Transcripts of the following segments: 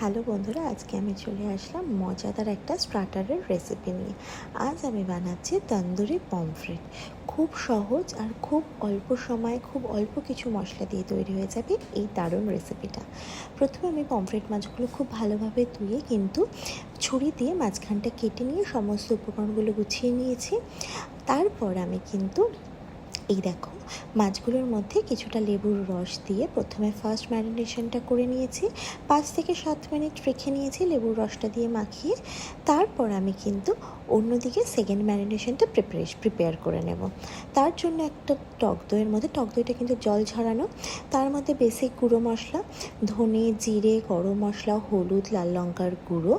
Hello বন্ধুরা, আজকে আমি চলে আসলাম মজাদার একটা স্টার্টারের রেসিপি নিয়ে। আজ আমি বানাচ্ছি তন্দুরি পমফ্রেট। খুব সহজ আর খুব অল্প সময়ে খুব অল্প কিছু মশলা দিয়ে তৈরি হয়ে যাবে এই দারুণ রেসিপিটা। প্রথমে আমি পমফ্রেট মাছগুলো খুব ভালোভাবে ধুয়ে কিন্তু ছুরি দিয়ে মাঝখানটা কেটে নিয়ে সমস্ত উপকরণগুলো গুছিয়ে নিয়েছি। তারপর আমি কিন্তু এই দেখো, মাছগুলোর মধ্যে কিছুটা লেবুর রস দিয়ে প্রথমে ফার্স্ট ম্যারিনেশনটা করে নিয়েছি। 5 থেকে 7 মিনিট রেখে নিয়েছি লেবুর রসটা দিয়ে মাখিয়ে। তারপর আমি কিন্তু অন্যদিকে সেকেন্ড ম্যারিনেশনটা প্রিপেয়ার করে নেব। তার জন্য একটা টক দইয়ের মধ্যে, টক দইটা কিন্তু জল ঝরানো, তার মধ্যে বেসিক গুঁড়ো মশলা, ধনে, জিরে, গরম মশলা, হলুদ, লাল লঙ্কার গুঁড়ো,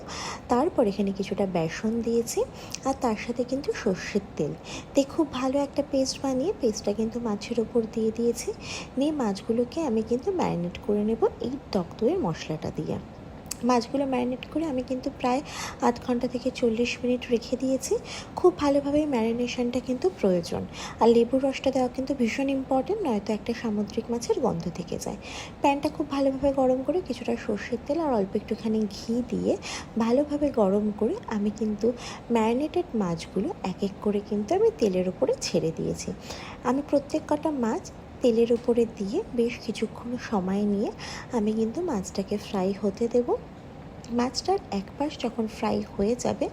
তারপর এখানে কিছুটা বেসন দিয়েছি, আর তার সাথে কিন্তু সর্ষের তেল দিয়ে খুব ভালো একটা পেস্ট বানিয়ে পেস্টটা কিন্তু মাছের ওপর দিয়ে দিয়েছি। নিয়ে মাছগুলোকে আমি কিন্তু ম্যারিনেট করে নেব এই টক দইয়ের মশলাটা দিয়ে। মাছগুলো ম্যারিনেট করে আমি কিন্তু প্রায় 8 ঘন্টা থেকে 40 মিনিট রেখে দিয়েছি। খুব ভালোভাবে ম্যারিনেশনটা কিন্তু প্রয়োজন, আর লেবুর রসটা দেওয়া কিন্তু ভীষণ ইম্পর্টেন্ট, নয়তো একটা সামুদ্রিক মাছের গন্ধ থেকে যায়। প্যানটা খুব ভালোভাবে গরম করে কিছুটা সর্ষের তেল আর অল্প একটুখানি ঘি দিয়ে ভালোভাবে গরম করে আমি কিন্তু ম্যারিনেটেড মাছগুলো এক এক করে কিন্তু আমি তেলের উপরে ছেড়ে দিয়েছি। আমি প্রত্যেক কটা মাছ তেলের উপরে দিয়ে বেশ কিছুক্ষণ সময় নিয়ে আমি কিন্তু মাছটাকে ফ্রাই হতে দেব। মাছটার এক পাশ যখন ফ্রাই হয়ে যাবে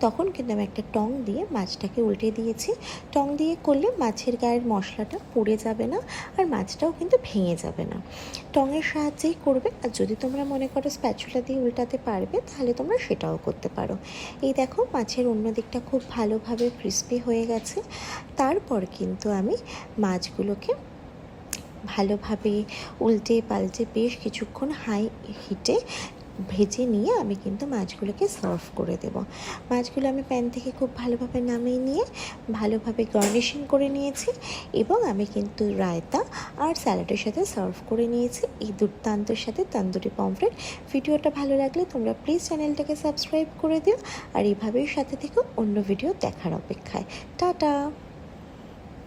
তখন কিন্তু আমি একটা টং দিয়ে মাছটাকে উল্টে দিয়েছি। টং দিয়ে করলে মাছের গায়ের মশলাটা পুড়ে যাবে না, আর মাছটাও কিন্তু ভেঙে যাবে না। টঙের সাহায্যেই করবে, আর যদি তোমরা মনে করো স্প্যাচুলা দিয়ে উল্টাতে পারবে তাহলে তোমরা সেটাও করতে পারো। এই দেখো, মাছের অন্য দিকটা খুব ভালোভাবে ক্রিস্পি হয়ে গেছে। তারপর কিন্তু আমি মাছগুলোকে ভালোভাবে উল্টে পাল্টে বেশ কিছুক্ষণ হাই হিটে ভেজে নিয়ে আমি কিন্তু মাছগুলোকে সার্ভ করে দেব। মাছগুলো আমি প্যান থেকে খুব ভালোভাবে নামিয়ে নিয়ে ভালোভাবে গার্নিশিং করে নিয়েছি, এবং আমি কিন্তু রায়তা আর স্যালাডের সাথে সার্ভ করে নিয়েছি এই দুর্দান্তর সাথে তন্দুরি পমফ্রেট। ভিডিওটা ভালো লাগলে তোমরা প্লিজ চ্যানেলটাকে সাবস্ক্রাইব করে দিও, আর এইভাবেই সাথে থেকে অন্য ভিডিও দেখার অপেক্ষায়। টাটা।